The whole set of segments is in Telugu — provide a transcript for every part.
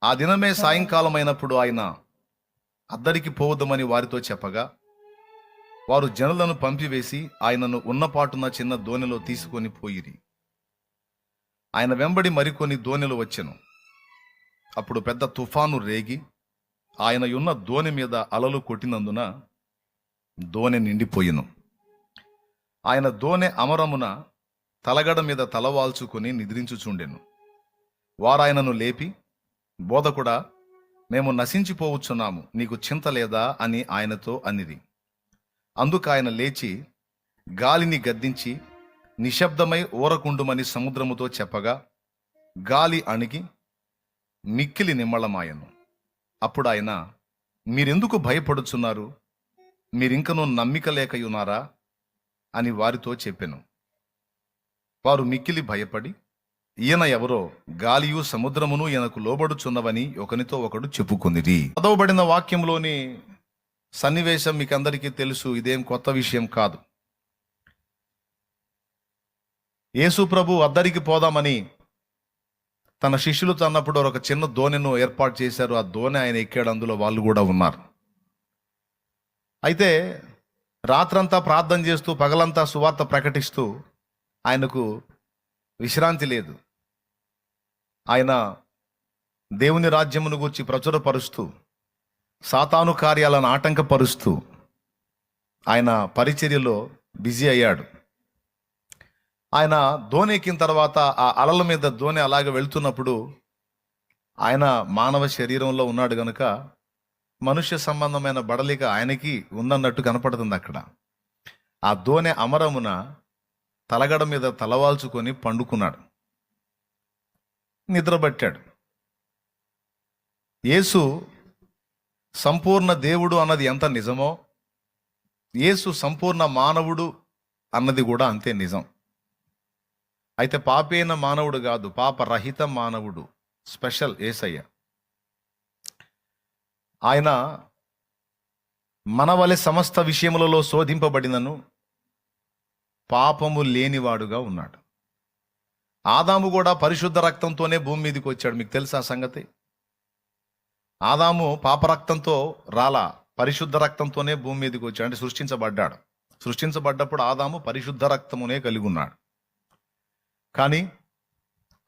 ఆ దినమే సాయంకాలం అయినప్పుడు ఆయన అద్దరికి పోవద్దామని వారితో చెప్పగా, వారు జనులను పంపివేసి ఆయనను ఉన్నపాటున చిన్న దోణిలో తీసుకొని పోయిరి. ఆయన వెంబడి మరికొన్ని దోణిలు వచ్చెను. అప్పుడు పెద్ద తుఫాను రేగి ఆయన ఉన్న దోణి మీద అలలు కొట్టినందున దోణి నిండిపోయెను. ఆయన దోణె అమరమున తలగడ మీద తలవాల్చుకుని నిద్రించుచుండెను. వారాయనను లేపి, బోధకుడా, మేము నశించిపోవచ్చున్నాము, నీకు చింత లేదా అని ఆయనతో అనిరి. అందుకు ఆయన లేచి గాలిని గద్దించి నిశ్శబ్దమై ఊరకుండుమని సముద్రముతో చెప్పగా, గాలి అణిగి మిక్కిలి నిమ్మళమాయను. అప్పుడు ఆయన, మీరెందుకు భయపడుచున్నారు? మీరింకనూ నమ్మిక లేకయున్నారా అని వారితో చెప్పెను. వారు మిక్కిలి భయపడి, ఈయన ఎవరో, గాలియు సముద్రమును ఈయనకు లోబడుచున్నవని ఒకనితో ఒకడు చెప్పుకొనిరి. చదవబడిన వాక్యంలోని సన్నివేశం మీకు అందరికీ తెలుసు, ఇదేం కొత్త విషయం కాదు. యేసు ప్రభు అద్దరికి పోదామని తన శిష్యులతో అన్నప్పుడు ఒక చిన్న దోణిను ఏర్పాటు చేశారు. ఆ దోణి ఆయన ఎక్కాడు, అందులో వాళ్ళు కూడా ఉన్నారు. అయితే రాత్రంతా ప్రార్థన చేస్తూ పగలంతా సువార్త ప్రకటిస్తూ ఆయనకు విశ్రాంతి లేదు. ఆయన దేవుని రాజ్యమును గూర్చి ప్రచురపరుస్తూ, సాతాను కార్యాలను ఆటంకపరుస్తూ ఆయన పరిచర్యలో బిజీ అయ్యాడు. ఆయన దోణి ఎక్కిన తర్వాత ఆ అలల మీద దోణి అలాగే వెళ్తున్నప్పుడు ఆయన మానవ శరీరంలో ఉన్నాడు గనుక మనుష్య సంబంధమైన బడలిక ఆయనకి ఉందన్నట్టు కనపడుతుంది. అక్కడ ఆ దోణి అమరమున తలగడ మీద తలవాల్చుకొని పండుకున్నాడు, నిద్రపట్టాడు. యేసు సంపూర్ణ దేవుడు అన్నది ఎంత నిజమో, యేసు సంపూర్ణ మానవుడు అన్నది కూడా అంతే నిజం. అయితే పాపైన మానవుడు కాదు, పాపరహిత మానవుడు, స్పెషల్ యేసయ్య. ఆయన మన వలె సమస్త విషయములలో శోధింపబడినను పాపము లేనివాడుగా ఉన్నాడు. ఆదాము కూడా పరిశుద్ధ రక్తంతోనే భూమి మీదకి వచ్చాడు. మీకు తెలుసా సంగతి? ఆదాము పాపరక్తంతో రాలా, పరిశుద్ధ రక్తంతోనే భూమి మీదకి వచ్చాడు. అంటే సృష్టించబడ్డాడు. సృష్టించబడ్డప్పుడు ఆదాము పరిశుద్ధ రక్తమునే కలిగి ఉన్నాడు. కానీ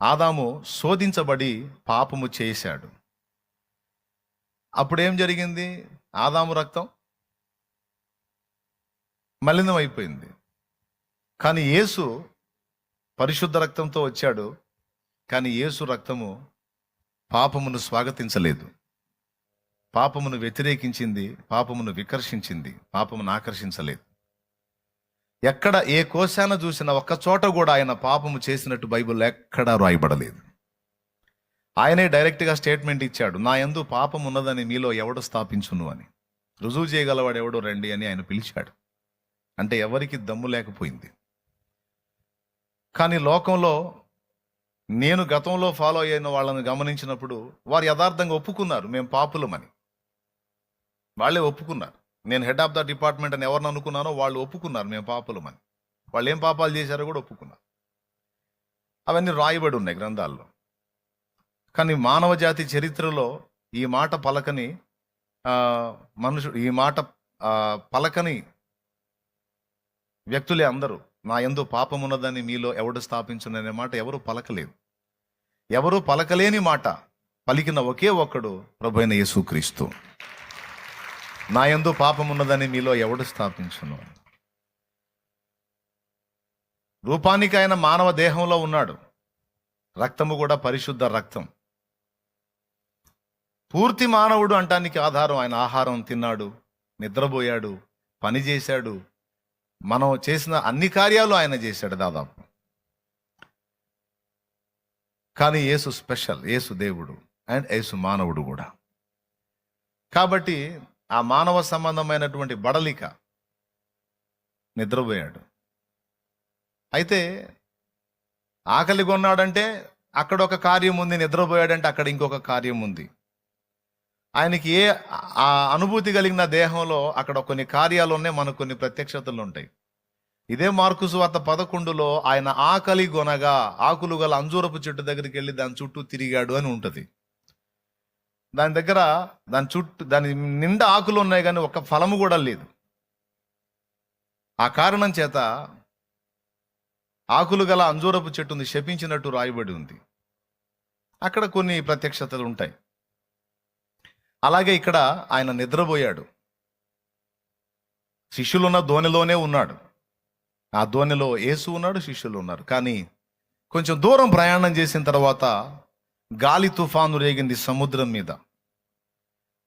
ఆదాము శోధించబడి పాపము చేశాడు. అప్పుడేం జరిగింది? ఆదాము రక్తం మలినం అయిపోయింది. కానీ యేసు పరిశుద్ధ రక్తంతో వచ్చాడు. కానీ యేసు రక్తము పాపమును స్వాగతించలేదు, పాపమును వ్యతిరేకించింది, పాపమును వికర్షించింది, పాపమును ఆకర్షించలేదు. ఎక్కడ ఏ కోశాన చూసినా ఒక్క చోట కూడా ఆయన పాపము చేసినట్టు బైబిల్లో ఎక్కడా రాయబడలేదు. ఆయనే డైరెక్ట్గా స్టేట్మెంట్ ఇచ్చాడు, నా యందు పాపం ఉన్నదని మీలో ఎవడు స్థాపించును అని. రుజువు చేయగలవాడు ఎవడో రండి అని ఆయన పిలిచాడు. అంటే ఎవరికి దమ్ము లేకపోయింది. కానీ లోకంలో నేను గతంలో ఫాలో అయిన వాళ్ళని గమనించినప్పుడు వారు యథార్థంగా ఒప్పుకున్నారు, మేము పాపులమని. వాళ్ళే ఒప్పుకున్నారు. నేను హెడ్ ఆఫ్ ద డిపార్ట్మెంట్ అని ఎవరిని అనుకున్నానో వాళ్ళు ఒప్పుకున్నారు, మేము పాపులమని. వాళ్ళు ఏం పాపాలు చేశారో కూడా ఒప్పుకున్నారు. అవన్నీ రాయబడి ఉన్నాయి గ్రంథాల్లో. కానీ మానవ జాతి చరిత్రలో ఈ మాట పలకని మనుషుడు, ఈ మాట పలకని వ్యక్తులే అందరూ. నా యందు పాపమున్నదని మీలో ఎవడు స్థాపించుననే మాట ఎవరు పలకలేదు. ఎవరు పలకలేని మాట పలికిన ఒకే ఒక్కడు ప్రభువైన యేసుక్రీస్తు. నా యందు పాపమున్నదని మీలో ఎవడు స్థాపించును. రూపానికి ఆయన మానవ దేహంలో ఉన్నాడు. రక్తము కూడా పరిశుద్ధ రక్తం. పూర్తి మానవుడు అంటానికి ఆధారం ఆయన ఆహారం తిన్నాడు, నిద్రపోయాడు, పని చేశాడు, మనం చేసిన అన్ని కార్యాలు ఆయన చేశాడు దాదాపు. కానీ యేసు స్పెషల్, యేసు దేవుడు అండ్ యేసు మానవుడు కూడా. కాబట్టి ఆ మానవ సంబంధమైనటువంటి బడలిక నిద్రపోయాడు. అయితే ఆకలి కొన్నాడంటే అక్కడ ఒక కార్యం ఉంది, నిద్రపోయాడంటే అక్కడ ఇంకొక కార్యం ఉంది. ఆయనకి ఏ ఆ అనుభూతి కలిగిన దేహంలో అక్కడ కొన్ని కార్యాలు ఉన్నాయి, మనకు కొన్ని ప్రత్యక్షతలు ఉంటాయి. ఇదే మార్కు సువార్త 11లో ఆయన ఆకలి గొనగా ఆకులు గల అంజూరపు చెట్టు దగ్గరికి వెళ్ళి దాని చుట్టూ తిరిగాడు అని ఉంటుంది. దాని దగ్గర దాని చుట్టూ దాని నిండా ఆకులు ఉన్నాయి కానీ ఒక ఫలము కూడా లేదు. ఆ కారణం చేత ఆకులు గల అంజూరపు చెట్టుని శపించినట్టు రాయబడి ఉంది. అక్కడ కొన్ని ప్రత్యక్షతలు ఉంటాయి. అలాగే ఇక్కడ ఆయన నిద్రపోయాడు. శిష్యులున్న దోణిలోనే ఉన్నాడు. ఆ దోణిలో యేసు ఉన్నాడు, శిష్యులు ఉన్నారు. కానీ కొంచెం దూరం ప్రయాణం చేసిన తర్వాత గాలి తుఫాను రేగింది సముద్రం మీద.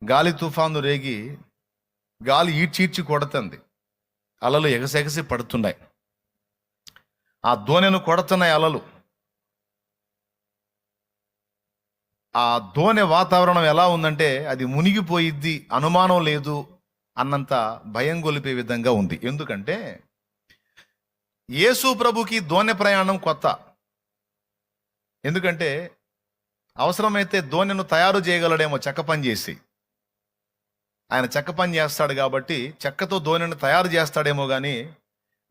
గాలి తుఫాను రేగి గాలి ఈడ్చీడ్చి కొడుతుంది. అలలు ఎగసెగసి పడుతున్నాయి. ఆ దోణెను కొడుతున్నాయి అలలు. ఆ దోణె వాతావరణం ఎలా ఉందంటే అది మునిగిపోయిద్ది, అనుమానం లేదు అన్నంత భయం గొలిపే విధంగా ఉంది. ఎందుకంటే యేసు ప్రభుకి దోణె ప్రయాణం కొత్త. ఎందుకంటే అవసరమైతే దోణెను తయారు చేయగలడేమో చెక్క పని చేసి. ఆయన చెక్క పని చేస్తాడు కాబట్టి చెక్కతో దోణెను తయారు చేస్తాడేమో కానీ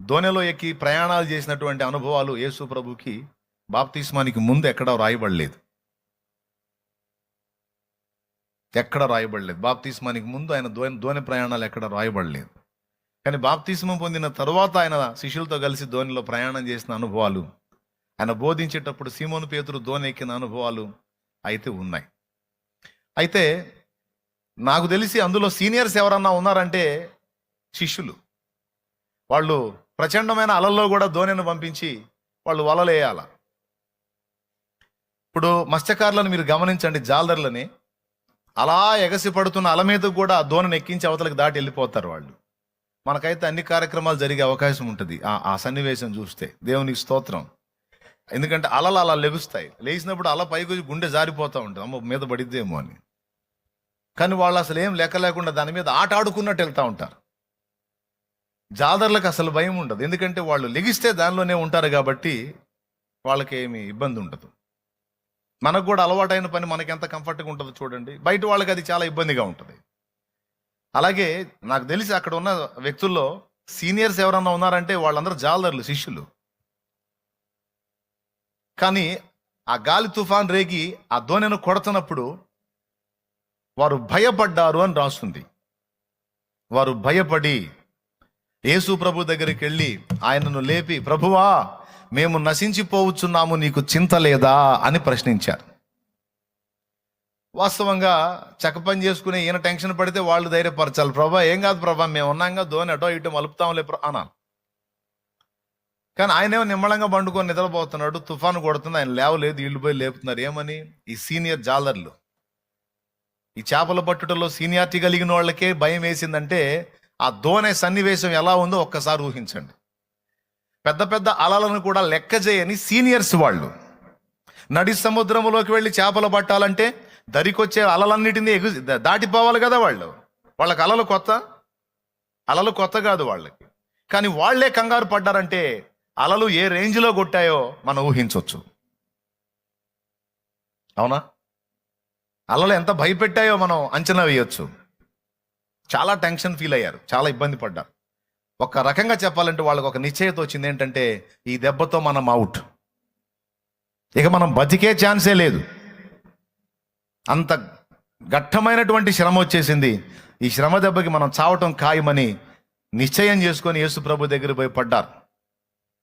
దోణెలో ఎక్కి ప్రయాణాలు చేసినటువంటి అనుభవాలు యేసు ప్రభుకి బాప్తిస్మానికి ముందు ఎక్కడా రాయబడలేదు. ఎక్కడ రాయబడలేదు. బాప్తిస్మానికి ముందు ఆయన దోణి ప్రయాణాలు ఎక్కడ రాయబడలేదు. కానీ బాప్తిస్మం పొందిన తరువాత ఆయన శిష్యులతో కలిసి దోణిలో ప్రయాణం చేసిన అనుభవాలు, ఆయన బోధించేటప్పుడు సీమోను పేతురు దోణి ఎక్కిన అనుభవాలు అయితే ఉన్నాయి. అయితే నాకు తెలిసి అందులో సీనియర్స్ ఎవరన్నా ఉన్నారంటే శిష్యులు. వాళ్ళు ప్రచండమైన అలల్లో కూడా దోణిని పంపించి వాళ్ళు వలలేయాల. ఇప్పుడు మత్స్యకారులను మీరు గమనించండి, జాలర్లని అలా ఎగసి పడుతున్న అల మీద కూడా దోణిని ఎక్కించి అవతలకు దాటి వెళ్ళిపోతారు వాళ్ళు. మనకైతే అన్ని కార్యక్రమాలు జరిగే అవకాశం ఉంటుంది ఆ సన్నివేశం చూస్తే. దేవునికి స్తోత్రం. ఎందుకంటే అలలు అలా లెగుస్తాయి. లేచినప్పుడు అల పైకి గుండె జారిపోతూ ఉంటుంది, అమ్మ మీద పడిద్దేమో అని. కానీ వాళ్ళు అసలు ఏం లెక్క లేకుండా దాని మీద ఆట ఆడుకున్నట్టు వెళ్తూ ఉంటారు. జాలర్లకు అసలు భయం ఉండదు, ఎందుకంటే వాళ్ళు లెగిస్తే దానిలోనే ఉంటారు కాబట్టి వాళ్ళకి ఏమి ఇబ్బంది ఉండదు. మనకు కూడా అలవాటైన పని మనకి ఎంత కంఫర్ట్గా ఉంటుందో చూడండి, బయట వాళ్ళకి అది చాలా ఇబ్బందిగా ఉంటుంది. అలాగే నాకు తెలిసి అక్కడ ఉన్న వ్యక్తుల్లో సీనియర్స్ ఎవరన్నా ఉన్నారంటే వాళ్ళందరూ జాలర్లు, శిష్యులు. కానీ ఆ గాలి తుఫాన్ రేగి ఆ దోణెను కొడుతున్నప్పుడు వారు భయపడ్డారు అని రాస్తుంది. వారు భయపడి యేసు ప్రభు దగ్గరికి వెళ్ళి ఆయనను లేపి, ప్రభువా మేము నశించిపోవచ్చున్నాము, నీకు చింత లేదా అని ప్రశ్నించారు. వాస్తవంగా చెక్క పని చేసుకుని ఈయన టెన్షన్ పడితే వాళ్ళు ధైర్యపరచాలి. ప్రభా ఏం కాదు ప్రభా, మేము ఉన్నాగా దోణి అటో ఇటో మలుపుతాంలే అనాలి. కానీ ఆయనేమో నిమ్మళంగా పండుకొని నిద్రపోతున్నాడు, తుఫాను కొడుతుంది, ఆయన లేవలేదు, ఇళ్ళు పోయి లేపుతున్నారు. ఏమని? ఈ సీనియర్ జాలర్లు, ఈ చేపల పట్టుటలో సీనియారిటీ కలిగిన వాళ్ళకే భయం వేసిందంటే ఆ దోణె సన్నివేశం ఎలా ఉందో ఒక్కసారి ఊహించండి. పెద్ద పెద్ద అలలను కూడా లెక్క చేయని సీనియర్స్ వాళ్ళు. నడి సముద్రంలోకి వెళ్ళి చేపలు పట్టాలంటే దరికొచ్చే అలలన్నిటినీ దాటిపోవాలి కదా వాళ్ళు. వాళ్ళకి అలలు కొత్త కాదు వాళ్ళకి. కానీ వాళ్లే కంగారు పడ్డారంటే అలలు ఏ రేంజ్లో కొట్టాయో మనం ఊహించవచ్చు. అవునా? అలలు ఎంత భయపెట్టాయో మనం అంచనా వేయొచ్చు. చాలా టెన్షన్ ఫీల్ అయ్యారు, చాలా ఇబ్బంది పడ్డారు. ఒక రకంగా చెప్పాలంటే వాళ్ళకు ఒక నిశ్చయత వచ్చింది, ఏంటంటే ఈ దెబ్బతో మనం అవుట్, ఇక మనం బతికే ఛాన్సే లేదు. అంత ఘట్టమైనటువంటి శ్రమ వచ్చేసింది. ఈ శ్రమ దెబ్బకి మనం చావటం ఖాయమని నిశ్చయం చేసుకొని యేసు ప్రభు దగ్గర పోయి పడ్డారు.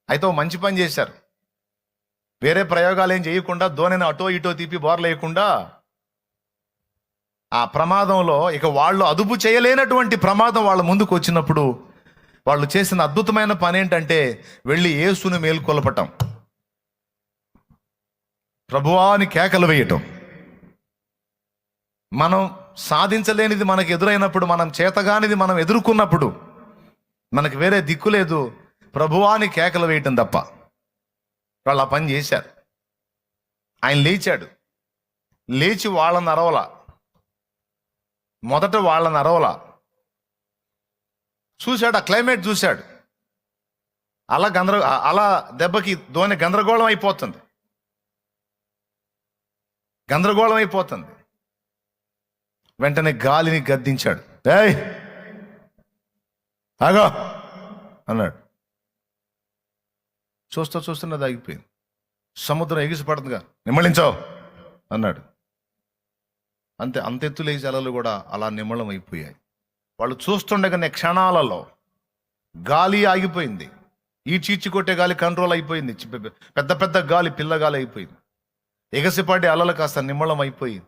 అయితే ఓ మంచి పని చేశారు. వేరే ప్రయోగాలు ఏం చేయకుండా దోణిని అటో ఇటో తిప్పి బోర్లేయకుండా ఆ ప్రమాదంలో ఇక వాళ్ళు అదుపు చేయలేనటువంటి ప్రమాదం వాళ్ళ ముందుకు వచ్చినప్పుడు వాళ్ళు చేసిన అద్భుతమైన పని ఏంటంటే వెళ్ళి యేసుని మేల్కొలపటం, ప్రభువా అని కేకలు వేయటం. మనం సాధించలేనిది మనకు ఎదురైనప్పుడు, మనం చేతగానిది మనం ఎదుర్కొన్నప్పుడు మనకు వేరే దిక్కు లేదు, ప్రభువా అని కేకలు వేయటం తప్ప. వాళ్ళు ఆ పని చేశారు. ఆయన లేచాడు, లేచి వాళ్ళని అరవలా. మొదట వాళ్ళని అరవలా, చూశాడు, ఆ క్లైమేట్ చూశాడు. అలా దెబ్బకి దోణి గందరగోళం అయిపోతుంది. వెంటనే గాలిని గద్దించాడు. ఏయ్ ఆగో అన్నాడు. చూస్తున్నది ఆగిపోయింది. సముద్రం ఎగిసిపడుతుందిగా, నిమ్మళించావు అన్నాడు. అంత ఎత్తులేసి అలలు కూడా అలా నిమ్మళం అయిపోయాయి. వాళ్ళు చూస్తుండగానే క్షణాలలో గాలి ఆగిపోయింది. ఈ చీచి కొట్టే గాలి కంట్రోల్ అయిపోయింది. పెద్ద పెద్ద గాలి పిల్లగాలి అయిపోయింది. ఎగసిపడి అలలు కాస్త నిమ్మళం అయిపోయి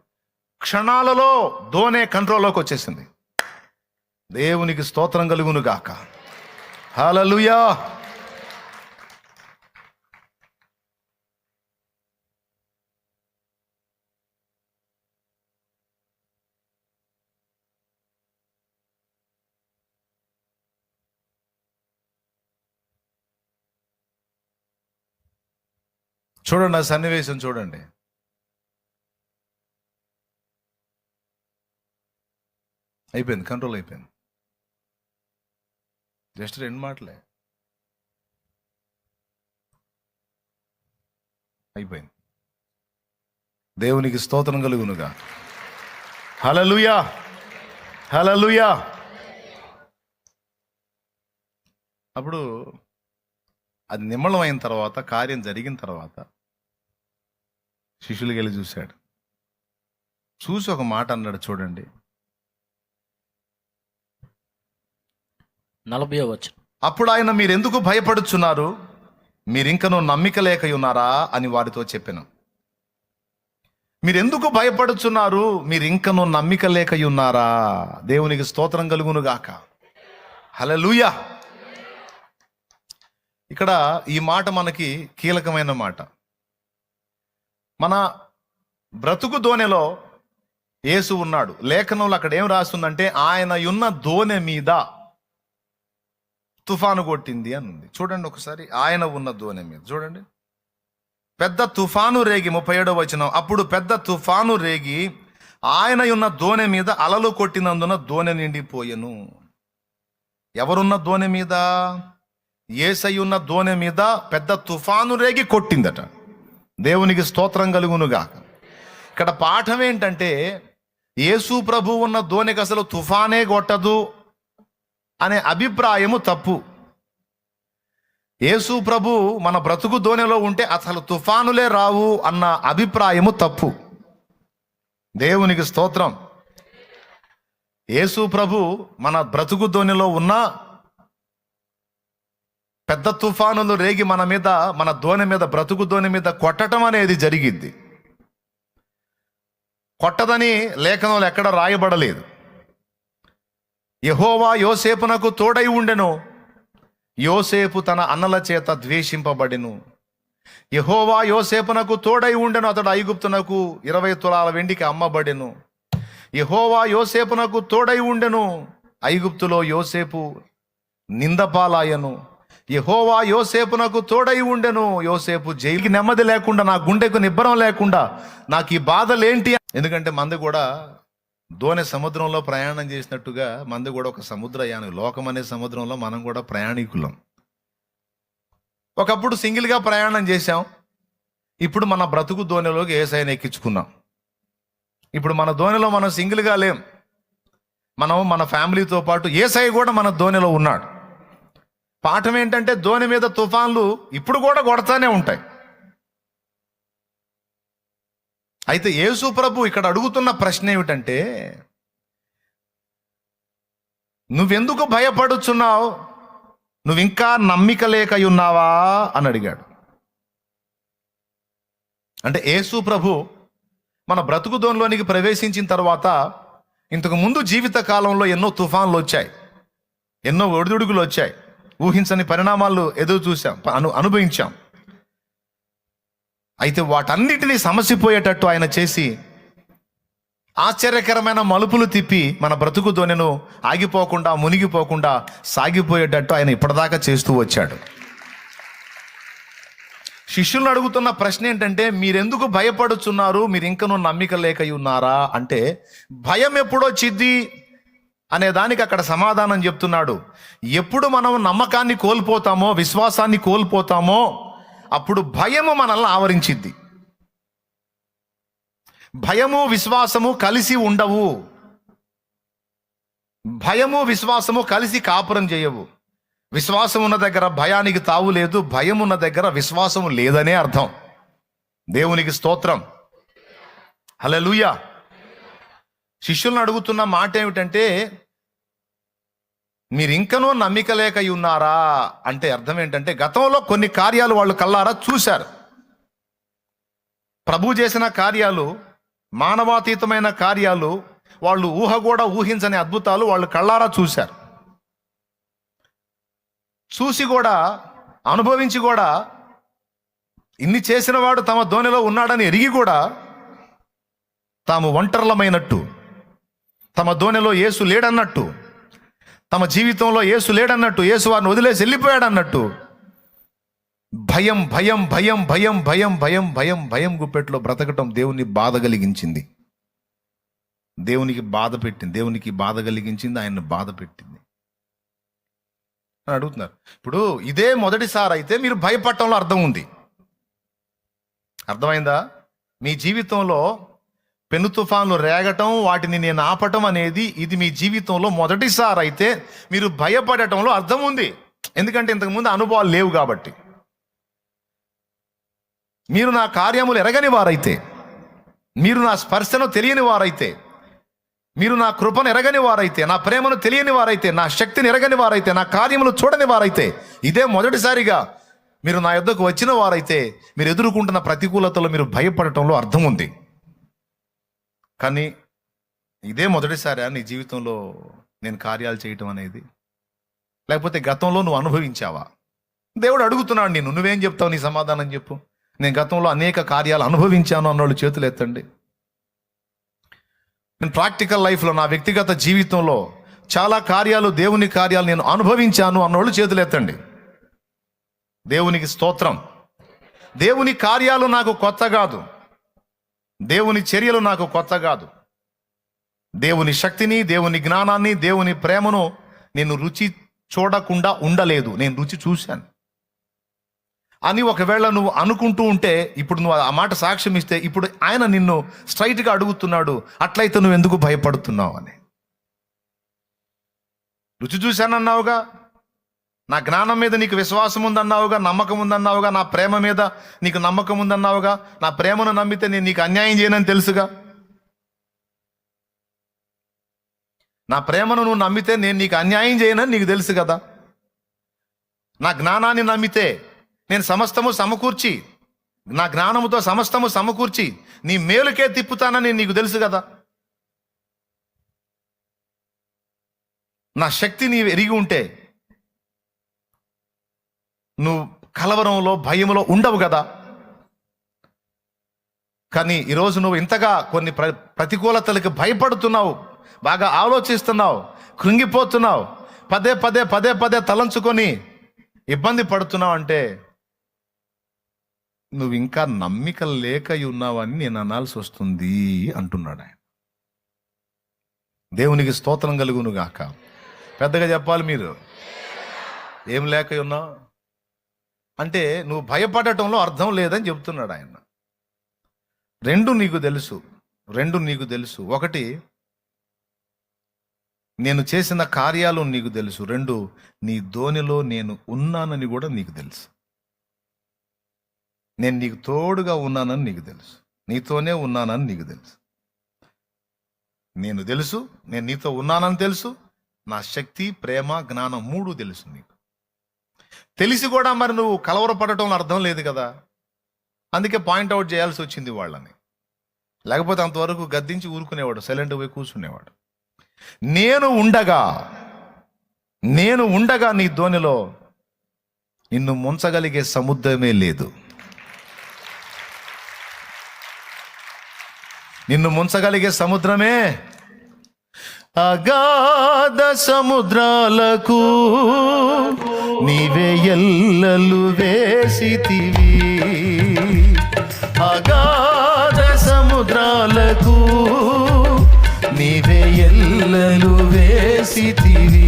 క్షణాలలో దోణి కంట్రోల్లోకి వచ్చేసింది. దేవునికి స్తోత్రం కలుగును గాక. హల్లెలూయా. చూడండి, ఆ సన్నివేశం చూడండి. అయిపోయింది, కంట్రోల్ అయిపోయింది. జస్ట్ 2 మాటలే అయిపోయింది. దేవునికి స్తోత్రం కలుగునుగా. హల్లెలూయా, హల్లెలూయా. అప్పుడు అది నిమ్మళం అయిన తర్వాత, కార్యం జరిగిన తర్వాత శిష్యులకి వెళ్ళి చూశాడు. చూసి ఒక మాట అన్నాడు, చూడండి 40వ వచనం. అప్పుడు ఆయన, మీరెందుకు భయపడుచున్నారు, మీరింకనూ నమ్మిక లేక ఉన్నారా అని వారితో చెప్పెను. మీరెందుకు భయపడుచున్నారు, మీరింకనూ నమ్మిక లేక ఉన్నారా? దేవునికి స్తోత్రం కలుగును గాక. హల్లెలూయా. ఇక్కడ ఈ మాట మనకి కీలకమైన మాట. మన బ్రతుకు దోణిలో యేసు ఉన్నాడు. లేఖనంలో అక్కడ ఏం రాస్తుందంటే, ఆయన ఉన్న దోణి మీద తుఫాను కొట్టింది అని ఉంది. చూడండి ఒకసారి, ఆయన ఉన్న దోణి మీద చూడండి. పెద్ద తుఫాను రేగి, 37వ వచనం, అప్పుడు పెద్ద తుఫాను రేగి ఆయన ఉన్న దోణి మీద అలలు కొట్టినందున దోణి నిండిపోయెను. ఎవరున్న దోణి మీద? యేసయ్య ఉన్న దోణి మీద పెద్ద తుఫాను రేగి కొట్టిందట. దేవునికి స్తోత్రం కలుగునుగా. ఇక్కడ పాఠం ఏంటంటే, యేసు ప్రభు ఉన్న దోణికి అసలు తుఫానే కొట్టదు అనే అభిప్రాయము తప్పు. యేసు ప్రభు మన బ్రతుకు దోణిలో ఉంటే అసలు తుఫానులే రావు అన్న అభిప్రాయము తప్పు. దేవునికి స్తోత్రం. యేసు ప్రభు మన బ్రతుకు దోణిలో ఉన్న పెద్ద తుఫానులు రేగి మన మీద, మన దోణి మీద, బ్రతుకు దోణి మీద కొట్టడం అనేది జరిగిద్ది. కొట్టదని లేఖనంలో ఎక్కడ రాయబడలేదు. యెహోవా యోసేపునకు తోడై ఉండెను, యోసేపు తన అన్నల చేత ద్వేషింపబడెను. యెహోవా యోసేపునకు తోడై ఉండెను, అతడు ఐగుప్తునకు 20 తులాల వెండికి అమ్మబడెను. యెహోవా యోసేపునకు తోడై ఉండెను, ఐగుప్తులో యోసేపు నిందపాలాయను. యెహోవా యోసేపునకు తోడై ఉండెను, యోసేపు జైలుకి నెమ్మది లేకుండా, నా గుండెకు నిబ్బరం లేకుండా, నాకు ఈ బాధలేంటి? ఎందుకంటే మంది కూడా దోణి సముద్రంలో ప్రయాణం చేసినట్టుగా మంది కూడా ఒక సముద్రయానం. లోకం అనే సముద్రంలో మనం కూడా ప్రయాణికులం. ఒకప్పుడు సింగిల్గా ప్రయాణం చేశాం, ఇప్పుడు మన బ్రతుకు దోణిలోకి యేసయ్యను ఎక్కించుకున్నాం. ఇప్పుడు మన దోణిలో మనం సింగిల్గా లేం, మనం మన ఫ్యామిలీతో పాటు యేసయ్య కూడా మన దోణిలో ఉన్నాడు. పాఠం ఏంటంటే, దోణి మీద తుఫాన్లు ఇప్పుడు కూడా కొడతానే ఉంటాయి. అయితే యేసు ప్రభు ఇక్కడ అడుగుతున్న ప్రశ్న ఏమిటంటే, నువ్వెందుకు భయపడుచున్నావు, నువ్వింకా నమ్మిక లేక ఉన్నావా అని అడిగాడు. అంటే యేసు ప్రభు మన బ్రతుకు దోణిలోనికి ప్రవేశించిన తర్వాత, ఇంతకు ముందు జీవిత కాలంలో ఎన్నో తుఫాన్లు వచ్చాయి, ఎన్నో ఒడిదుడుకులు వచ్చాయి, ఊహించని పరిణామాలు ఎదురు చూసాం, అనుభవించాం. అయితే వాటన్నిటినీ సమసిపోయేటట్టు ఆయన చేసి ఆశ్చర్యకరమైన మలుపులు తిప్పి మన బ్రతుకు దోణిను ఆగిపోకుండా, మునిగిపోకుండా సాగిపోయేటట్టు ఆయన ఇప్పటిదాకా చేస్తూ వచ్చాడు. శిష్యులను అడుగుతున్న ప్రశ్న ఏంటంటే, మీరెందుకు భయపడుచున్నారు, మీరు ఇంకనూ నమ్మిక లేక ఉన్నారా అంటే, భయం ఎప్పుడొచ్చిద్ది అనే దానికి అక్కడ సమాధానం చెప్తున్నాడు. ఎప్పుడు మనం నమ్మకాన్ని కోల్పోతామో, విశ్వాసాన్ని కోల్పోతామో, అప్పుడు భయము మనల్ని ఆవరించిద్ది. భయము విశ్వాసము కలిసి ఉండవు. భయము విశ్వాసము కలిసి కాపురం చేయవు. విశ్వాసం ఉన్న దగ్గర భయానికి తావు లేదు, భయం ఉన్న దగ్గర విశ్వాసము లేదనే అర్థం. దేవునికి స్తోత్రం. హల్లెలూయా. శిష్యులను అడుగుతున్న మాట ఏమిటంటే, మీరు ఇంకనూ నమ్మిక లేక ఉన్నారా అంటే అర్థం ఏంటంటే, గతంలో కొన్ని కార్యాలు వాళ్ళు కళ్ళారా చూశారు. ప్రభు చేసిన కార్యాలు, మానవాతీతమైన కార్యాలు, వాళ్ళు ఊహ కూడా ఊహించని అద్భుతాలు వాళ్ళు కళ్ళారా చూశారు. చూసి కూడా, అనుభవించి కూడా, ఇన్ని చేసిన వాడు తమ ధోనిలో ఉన్నాడని ఎరిగి కూడా తాము ఒంటర్లమైనట్టు, తమ ధోనిలో యేసు లేడన్నట్టు, తమ జీవితంలో యేసు లేడన్నట్టు, యేసు వారిని వదిలేసి వెళ్ళిపోయాడన్నట్టు భయం భయం భయం భయం భయం భయం భయం భయం గుప్పెట్లో బ్రతకటం దేవుని బాధ కలిగించింది. దేవునికి బాధ పెట్టింది. దేవునికి బాధ కలిగించింది, ఆయన్ని బాధ పెట్టింది అని అడుగుతున్నారు. ఇప్పుడు ఇదే మొదటిసారి అయితే మీరు భయపడటంలో అర్థం ఉంది. అర్థమైందా? మీ జీవితంలో పెను తుఫాన్లు రేగటం, వాటిని నేను ఆపటం అనేది ఇది మీ జీవితంలో మొదటిసారి అయితే మీరు భయపడటంలో అర్థం ఉంది. ఎందుకంటే ఇంతకుముందు అనుభవాలు లేవు కాబట్టి. మీరు నా కార్యములు ఎరగని వారైతే, మీరు నా స్పర్శను తెలియని వారైతే, మీరు నా కృపను ఎరగని వారైతే, నా ప్రేమను తెలియని వారైతే, నా శక్తిని ఎరగని వారైతే, నా కార్యములు చూడని వారైతే, ఇదే మొదటిసారిగా మీరు నా యొద్దకు వచ్చిన వారైతే మీరు ఎదుర్కొంటున్న ప్రతికూలతలో మీరు భయపడటంలో అర్థం ఉంది. కానీ ఇదే మొదటిసారి నీ జీవితంలో నేను కార్యాలు చేయటం అనేది, లేకపోతే గతంలో నువ్వు అనుభవించావా? దేవుడు అడుగుతున్నాడు నేను, నువ్వేం చెప్తావు? నీ సమాధానం చెప్పు. నేను గతంలో అనేక కార్యాలు అనుభవించాను అన్నోళ్ళు చేతులు ఎత్తండి. నేను ప్రాక్టికల్ లైఫ్లో, నా వ్యక్తిగత జీవితంలో చాలా కార్యాలు, దేవుని కార్యాలు నేను అనుభవించాను అన్నోళ్ళు చేతులు ఎత్తండి. దేవునికి స్తోత్రం. దేవుని కార్యాలు నాకు కొత్త కాదు, దేవుని చర్యలు నాకు కొత్త కాదు. దేవుని శక్తిని, దేవుని జ్ఞానాన్ని, దేవుని ప్రేమను నేను రుచి చూడకుండా ఉండలేదు, నేను రుచి చూశాను అని ఒకవేళ నువ్వు అనుకుంటూ ఉంటే, ఇప్పుడు నువ్వు ఆ మాట సాక్ష్యం ఇస్తే, ఇప్పుడు ఆయన నిన్ను స్ట్రైట్గా అడుగుతున్నాడు, అట్లయితే నువ్వు ఎందుకు భయపడుతున్నావు అని. రుచి చూశానన్నావుగా, నా జ్ఞానం మీద నీకు విశ్వాసం ఉందన్నావుగా, నమ్మకం ఉందన్నావుగా, నా ప్రేమ మీద నీకు నమ్మకం ఉందన్నావుగా, నా ప్రేమను నమ్మితే నేను నీకు అన్యాయం చేయనని తెలుసుగా, నా ప్రేమను నువ్వు నమ్మితే నేను నీకు అన్యాయం చేయనని నీకు తెలుసు కదా, నా జ్ఞానాన్ని నమ్మితే నేను సమస్తము సమకూర్చి, నా జ్ఞానముతో సమస్తము సమకూర్చి నీ మేలుకే తిప్పుతానని నీకు తెలుసు కదా, నా శక్తి నీ ఎరిగి ఉంటే నువ్వు కలవరంలో, భయంలో ఉండవు కదా. కానీ ఈరోజు నువ్వు ఇంతగా కొన్ని ప్రతికూలతలకు భయపడుతున్నావు, బాగా ఆలోచిస్తున్నావు, కృంగిపోతున్నావు, పదే పదే పదే పదే తలంచుకొని ఇబ్బంది పడుతున్నావు అంటే నువ్వు ఇంకా నమ్మిక లేక ఉన్నావని నేను అనాల్సి వస్తుంది అంటున్నాడు ఆయన. దేవునికి స్తోత్రం కలుగును గాక. పెద్దగా చెప్పాలి మీరు. ఏం లేక ఉన్నావు అంటే నువ్వు భయపడటంలో అర్థం లేదని చెప్తున్నాడు ఆయన. రెండు నీకు తెలుసు. ఒకటి, నేను చేసిన కార్యాలు నీకు తెలుసు. రెండు, నీ ధోనిలో నేను ఉన్నానని కూడా నీకు తెలుసు. నేను నీకు తోడుగా ఉన్నానని నీకు తెలుసు, నీతోనే ఉన్నానని నీకు తెలుసు. నేను నీతో ఉన్నానని తెలుసు. నా శక్తి, ప్రేమ, జ్ఞానం మూడు తెలుసు నీకు. తెలిసి కూడా మరి నువ్వు కలవరపడటంలో అర్థం లేదు కదా. అందుకే పాయింట్అవుట్ చేయాల్సి వచ్చింది వాళ్ళని. లేకపోతే అంతవరకు గద్దించి ఊరుకునేవాడు, సైలెంట్ పోయి కూర్చునేవాడు. నేను ఉండగా నీ ధోనిలో నిన్ను ముంచగలిగే సముద్రమే లేదు. నిన్ను ముంచగలిగే సముద్రమే, అగాధ సముద్రాలకు నీవే ఎల్లలు వేసితివి. అగాధ సముద్రాలకు నీవే ఎల్లలు వేసితివి.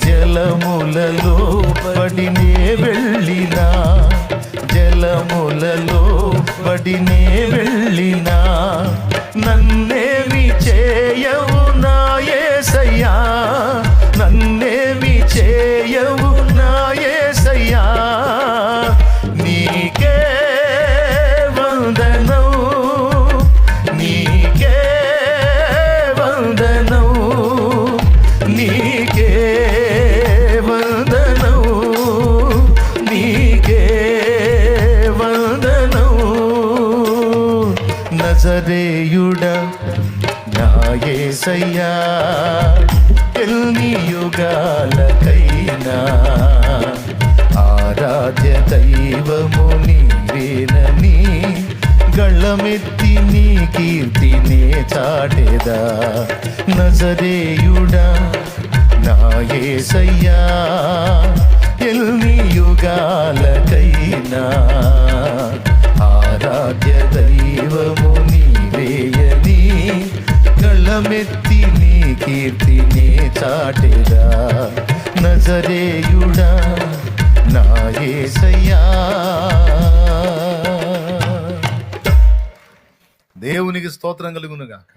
జలములలో పడినే వెళ్ళినా, జలములలో పడినే వెళ్ళినా నన్నేమి చేయవు నా యేసయ్యా, నన్నేమి చేయవు నా యేసయ్యా. నీకే వందనం, నీకే నజరేయుడా నా యేసయ్యా, ఎన్ని యుగాలకైనా ఆరాధ్య దైవము నీవేనని గళ్ళమెత్తి నీ కీర్తినే చాటెదా. నజరేయుడా నా యేసయ్యా, ఎన్ని యుగాలకైనా ఆరాధ్య దైవము నీవేయని గళ్ళమెత్తి నీ కీర్తినే చాటెదా. నజరేయుడా నా యేసయ్యా. దేవునికి స్తోత్రం కలుగును గాక.